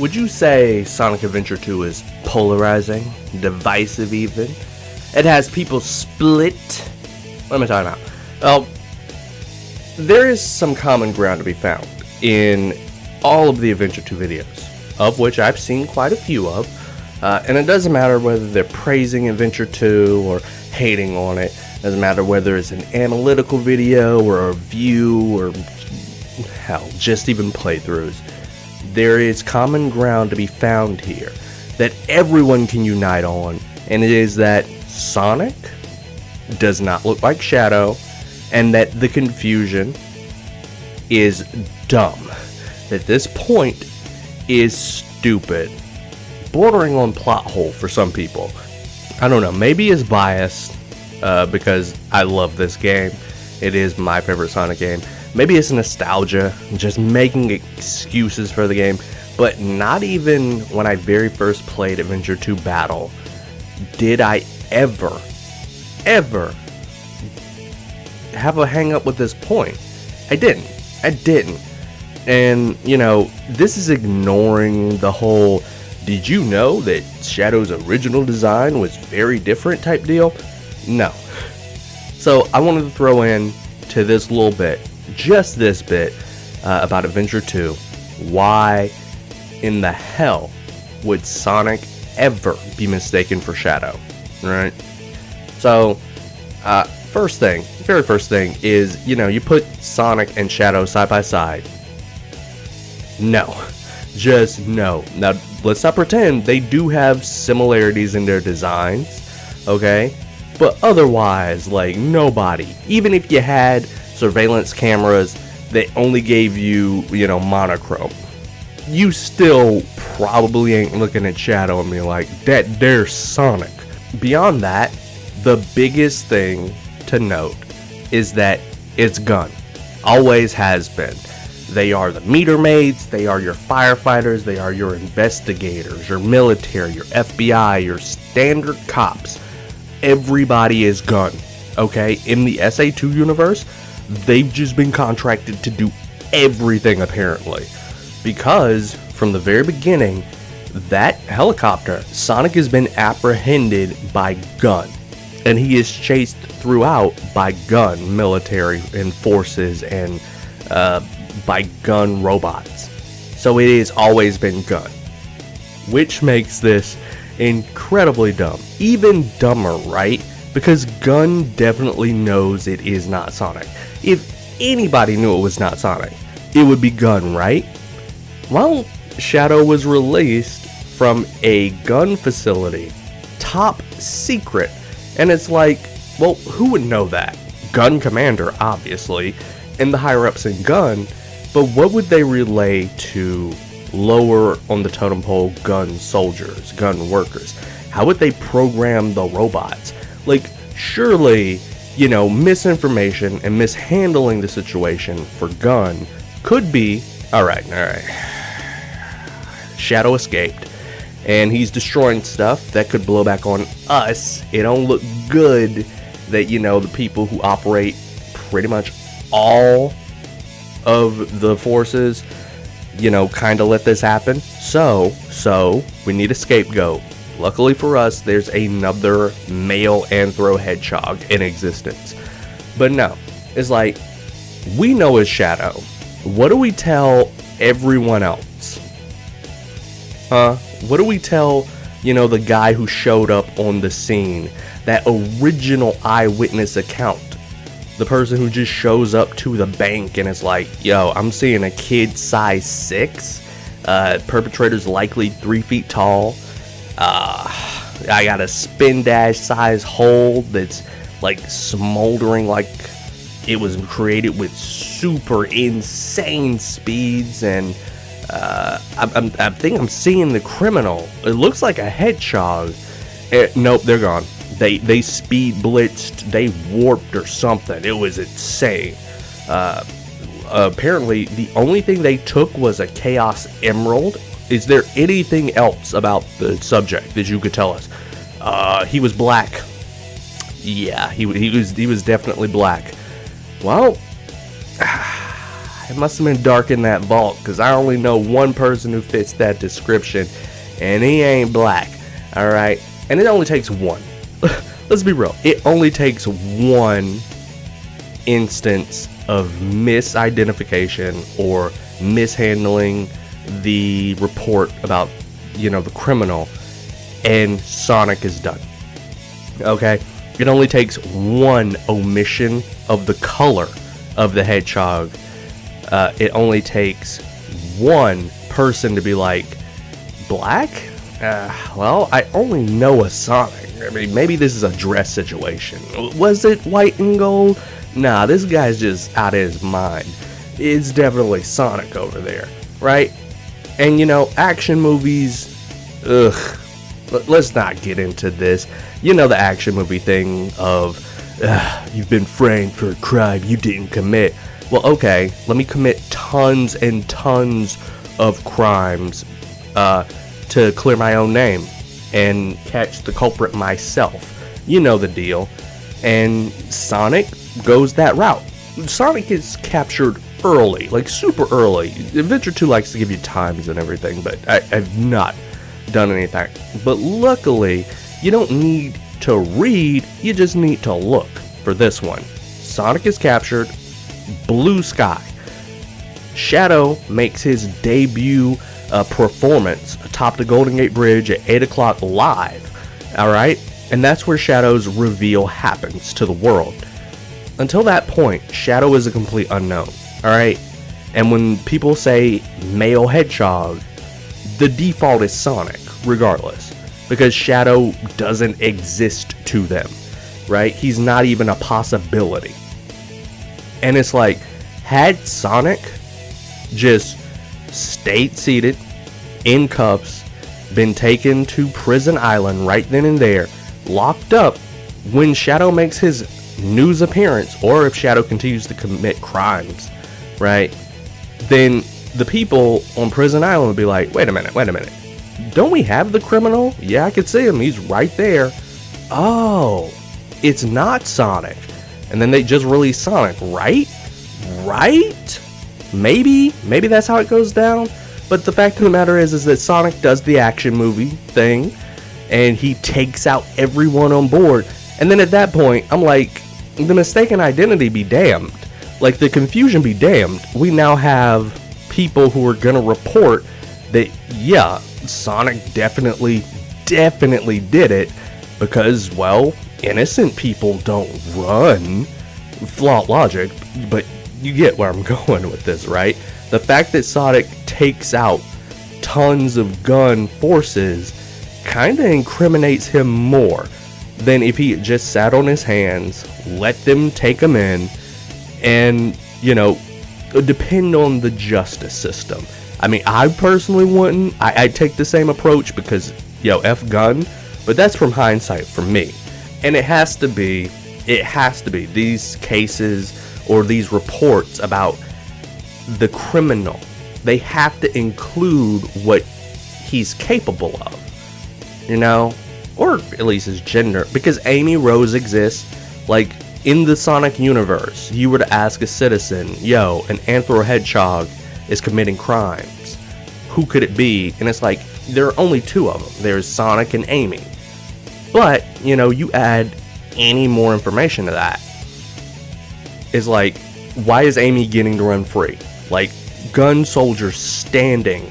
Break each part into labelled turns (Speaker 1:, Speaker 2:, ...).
Speaker 1: would you say Sonic Adventure 2 is polarizing, divisive even? It has people split. What am I talking about? Well, there is some common ground to be found in all of the Adventure 2 videos, of which I've seen quite a few of, and it doesn't matter whether they're praising Adventure 2 or hating on it. It doesn't matter whether it's an analytical video or a review or, hell, just even playthroughs. There is common ground to be found here that everyone can unite on, and it is that Sonic does not look like Shadow, and that the confusion is dumb. That this point is stupid, bordering on plot hole for some people. I don't know, maybe it's biased because I love this game. It is my favorite Sonic game. Maybe it's nostalgia, just making excuses for the game, but not even when I very first played Adventure 2 Battle did I ever have a hang up with this point. I didn't. And, you know, this is ignoring the whole, did you know that Shadow's original design was very different type deal? No. So I wanted to throw in to this little bit, just this bit, about Adventure 2. Why in the hell would Sonic ever be mistaken for Shadow? Right? So, very first thing is, you know, you put Sonic and Shadow side by side. No. Just no. Now, let's not pretend they do have similarities in their designs, okay? But otherwise, like, nobody, even if you had surveillance cameras that only gave you, you know, monochrome, you still probably ain't looking at Shadow and being like, there's Sonic. Beyond that, the biggest thing to note is that it's Gun. Always has been. They are the meter maids, they are your firefighters, they are your investigators, your military, your FBI, your standard cops. Everybody is Gun, okay? In the SA2 universe, they've just been contracted to do everything, apparently. Because, from the very beginning, that helicopter, Sonic has been apprehended by Gun. And he is chased throughout by Gun military and forces and by Gun robots. So it has always been Gun. Which makes this incredibly dumb. Even dumber, right? Because Gun definitely knows it is not Sonic. If anybody knew it was not Sonic, it would be Gun, right? Well, Shadow was released from a Gun facility, top secret. And it's like, well, who would know that? Gun Commander, obviously, and the higher-ups in Gun, but what would they relay to lower on the totem pole Gun soldiers, Gun workers? How would they program the robots? Like, surely, you know, misinformation and mishandling the situation for Gun could be, alright, Shadow escaped, and he's destroying stuff that could blow back on us. It don't look good that, you know, the people who operate pretty much all of the forces, you know, kind of let this happen. So we need a scapegoat. Luckily for us, there's another male Anthro hedgehog in existence. But no, it's like, we know it's Shadow. What do we tell everyone else? What do we tell, you know, the guy who showed up on the scene? That original eyewitness account. The person who just shows up to the bank and is like, yo, I'm seeing a kid size 6. Perpetrator's likely 3 feet tall. I got a spin dash size hole that's like smoldering like it was created with super insane speeds, and I think I'm seeing the criminal. It looks like a hedgehog. Nope, they're gone. They speed blitzed, they warped or something. It was insane. Apparently, the only thing they took was a Chaos Emerald. Is there anything else about the subject that you could tell us? He was black. Yeah, he was definitely black. Well, it must have been dark in that vault, because I only know one person who fits that description, and he ain't black. Alright? And it only takes one. Let's be real. It only takes one instance of misidentification or mishandling the report about, the criminal, and Sonic is done. Okay? It only takes one omission of the color of the hedgehog. It only takes one person to be like, black? Well, I only know a Sonic. I mean, maybe this is a dress situation. Was it white and gold? Nah, this guy's just out of his mind. It's definitely Sonic over there, right? And action movies, ugh. Let's not get into this. The action movie thing of, you've been framed for a crime you didn't commit. Well, okay, let me commit tons and tons of crimes to clear my own name and catch the culprit myself. You know the deal. And Sonic goes that route. Sonic is captured early, like super early. Adventure 2 likes to give you times and everything, but I've not done anything. But luckily, you don't need to read, you just need to look for this one. Sonic is captured, blue sky. Shadow makes his debut performance atop the Golden Gate Bridge at 8 o'clock live. Alright? And that's where Shadow's reveal happens to the world. Until that point, Shadow is a complete unknown. Alright? And when people say male hedgehog, the default is Sonic, regardless, because Shadow doesn't exist to them, right? He's not even a possibility. And it's like, had Sonic just stayed seated in cuffs, been taken to Prison Island right then and there, locked up, when Shadow makes his news appearance, or if Shadow continues to commit crimes, right, then the people on Prison Island would be like, wait a minute, don't we have the criminal? Yeah, I could see him, he's right there. Oh, it's not Sonic. And then they just release Sonic, right? Maybe that's how it goes down. But the fact of the matter is that Sonic does the action movie thing, and he takes out everyone on board. And then at that point, I'm like, the mistaken identity be damned. Like, the confusion be damned. We now have people who are gonna report that, yeah, Sonic definitely did it, because, well, innocent people don't run. Flawed logic, but you get where I'm going with this, right? The fact that Sonic takes out tons of gun forces kinda incriminates him more than if he just sat on his hands, let them take him in, and, depend on the justice system. I mean, I personally wouldn't. I'd take the same approach because, F gun, but that's from hindsight for me. And it has to be these cases or these reports about the criminal, they have to include what he's capable of, or at least his gender, because Amy Rose exists. Like, in the Sonic universe, you were to ask a citizen, an Anthro hedgehog is committing crimes, who could it be? And it's like, there are only two of them. There's Sonic and Amy. But, you add any more information to that, it's like, why is Amy getting to run free? Like, gun soldiers standing,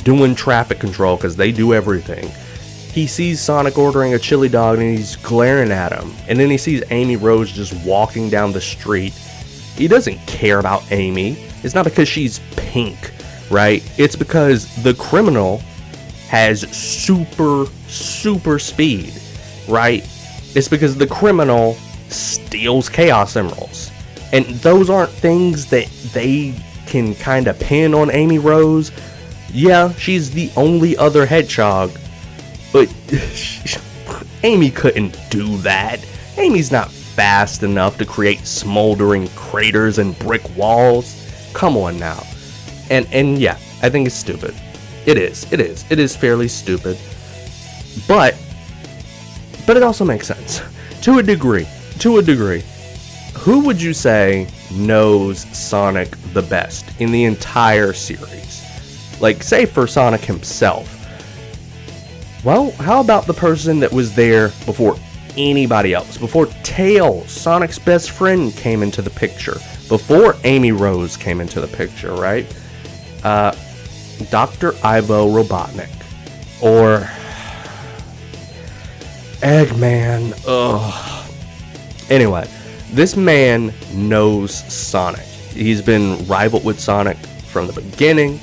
Speaker 1: doing traffic control, because they do everything. He sees Sonic ordering a chili dog and he's glaring at him. And then he sees Amy Rose just walking down the street. He doesn't care about Amy. It's not because she's pink, right? It's because the criminal has super speed, right? It's because the criminal steals Chaos Emeralds. And those aren't things that they can kind of pin on Amy Rose. Yeah, she's the only other hedgehog, but Amy couldn't do that. Amy's not fast enough to create smoldering craters and brick walls. Come on now. And yeah, I think it's stupid. It is fairly stupid. But it also makes sense. To a degree. who would you say knows Sonic the best in the entire series? Like, say for Sonic himself. Well, how about the person that was there before anybody else? Before Tails, Sonic's best friend, came into the picture. Before Amy Rose came into the picture, right? Dr. ᴏᴏᴘ. Or Eggman. Ugh. Anyway, this man knows Sonic. He's been rivaled with Sonic from the beginning.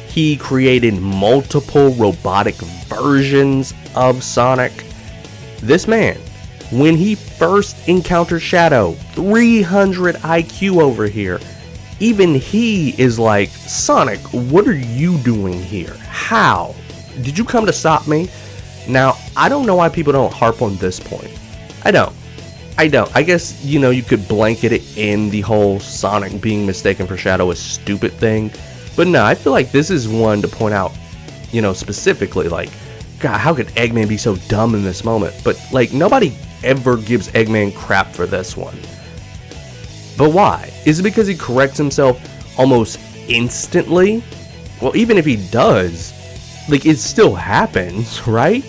Speaker 1: He created multiple robotic versions of Sonic. This man, when he first encountered Shadow, 300 IQ over here, even he is like, Sonic, what are you doing here? How? Did you come to stop me? Now, I don't know why people don't harp on this point. I don't. I guess, you know, you could blanket it in the whole Sonic being mistaken for Shadow a stupid thing. But no, I feel like this is one to point out, you know, specifically, like, God, how could Eggman be so dumb in this moment? But, like, nobody ever gives Eggman crap for this one. But why? Is it because he corrects himself almost instantly? Well, even if he does, like, it still happens, right?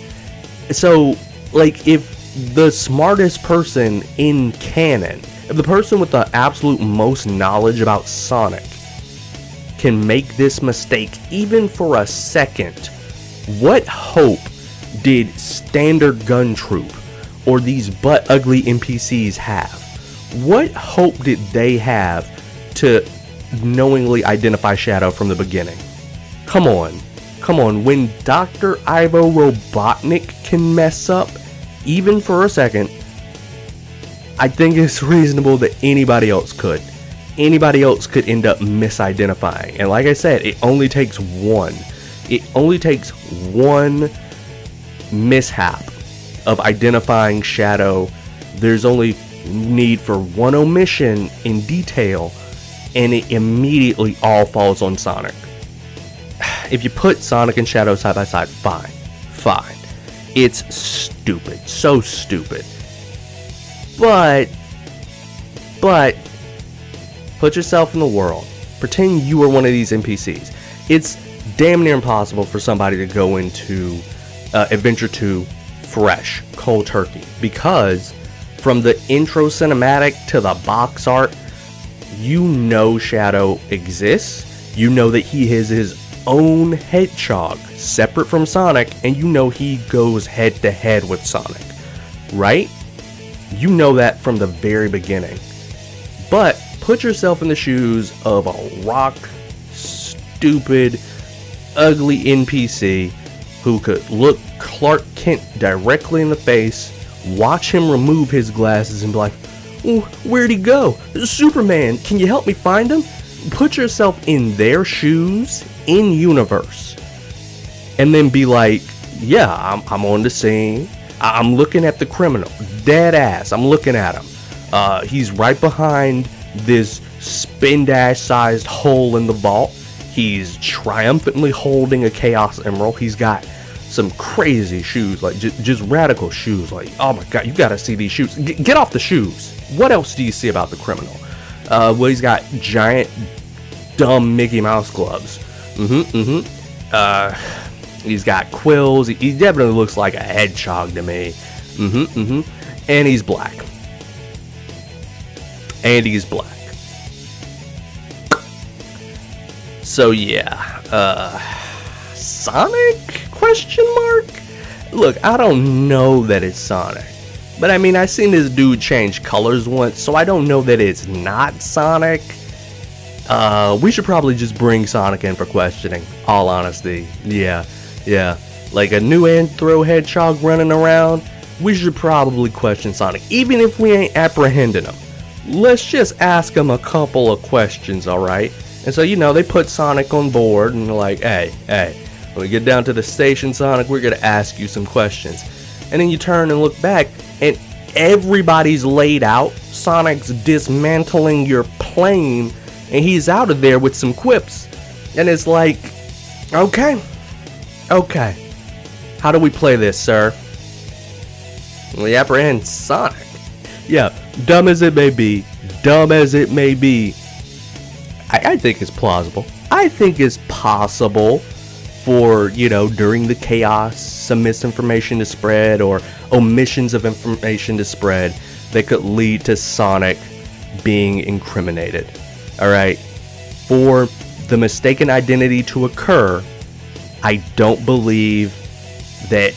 Speaker 1: So, like, if the smartest person in canon, if the person with the absolute most knowledge about Sonic can make this mistake even for a second, what hope did Standard Gun Troop or these butt ugly NPCs have? What hope did they have to knowingly identify Shadow from the beginning? Come on, when Dr. ᴏᴏᴘ can mess up even for a second, I think it's reasonable that anybody else could. Anybody else could end up misidentifying. And like I said, it only takes one. It only takes one mishap of identifying Shadow. There's only need for one omission in detail, and it immediately all falls on Sonic. If you put Sonic and Shadow side by side, fine. It's stupid, so stupid. But put yourself in the world. Pretend you are one of these NPCs. It's damn near impossible for somebody to go into Adventure 2 fresh, cold turkey, because from the intro cinematic to the box art, you know Shadow exists. You know that he has his own hedgehog separate from Sonic, and you know he goes head to head with Sonic, right? You know that from the very beginning. But put yourself in the shoes of a rock stupid ugly NPC who could look Clark Kent directly in the face, watch him remove his glasses and be like, oh, where'd he go? Superman, can you help me find him? Put yourself in their shoes in universe, and then be like, yeah, I'm on the scene. I'm looking at the criminal, dead ass. I'm looking at him. He's right behind this spin dash sized hole in the vault. He's triumphantly holding a Chaos Emerald. He's got some crazy shoes, like just radical shoes. Like, oh my god, you gotta see these shoes. Get off the shoes. What else do you see about the criminal? Well, he's got giant, dumb Mickey Mouse gloves. He's got quills. He definitely looks like a hedgehog to me. And he's black. So yeah, Sonic? Question mark? Look, I don't know that it's Sonic, but I mean, I seen this dude change colors once, so I don't know that it's not Sonic. We should probably just bring Sonic in for questioning, all honesty. Yeah, like a new Anthro hedgehog running around, we should probably question Sonic, even if we ain't apprehending him. Let's just ask him a couple of questions, alright? And so, you know, they put Sonic on board and they're like, hey, when we get down to the station, Sonic, we're gonna ask you some questions. And then you turn and look back, and everybody's laid out. Sonic's dismantling your plane, and he's out of there with some quips. And it's like, okay. How do we play this, sir? We apprehend Sonic. Yeah, dumb as it may be, dumb as it may be, I think it's plausible. I think it's possible for, during the chaos, some misinformation to spread or omissions of information to spread that could lead to Sonic being incriminated. Alright? For the mistaken identity to occur, I don't believe that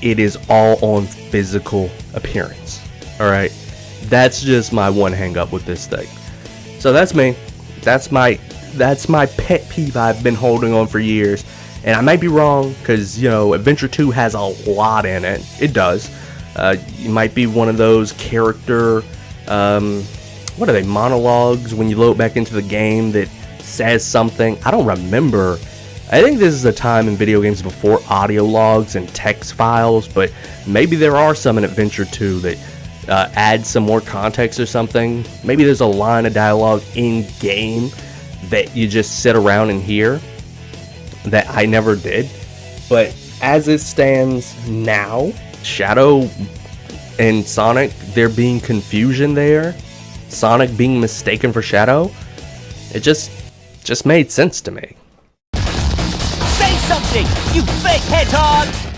Speaker 1: it is all on physical appearance. Alright? That's just my one hang up with this thing. So that's me. That's my pet peeve I've been holding on for years. And I might be wrong, because, Adventure 2 has a lot in it. It does. It might be one of those character, what are they, monologues when you load back into the game that says something. I don't remember. I think this is a time in video games before audio logs and text files, but maybe there are some in Adventure 2 that add some more context or something. Maybe there's a line of dialogue in game that you just sit around and hear that I never did. But as it stands now, Shadow and Sonic, there being confusion there, Sonic being mistaken for Shadow, it just made sense to me.
Speaker 2: Say something, you fake hedgehog!